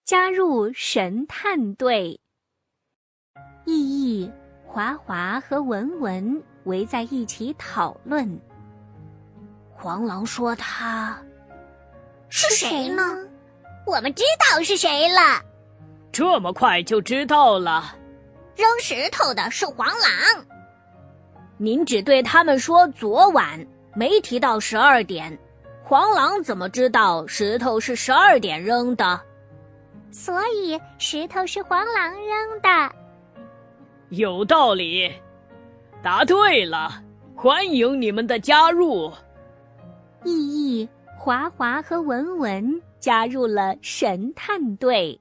加入神探队。意意、华华和文文围在一起讨论。黄狼说他是谁呢？我们知道是谁了。这么快就知道了？扔石头的是黄狼。您只对他们说昨晚，没提到12点。黄狼怎么知道石头是12点扔的？所以石头是黄狼扔的。有道理，答对了，欢迎你们的加入。意意、华华和文文加入了神探队。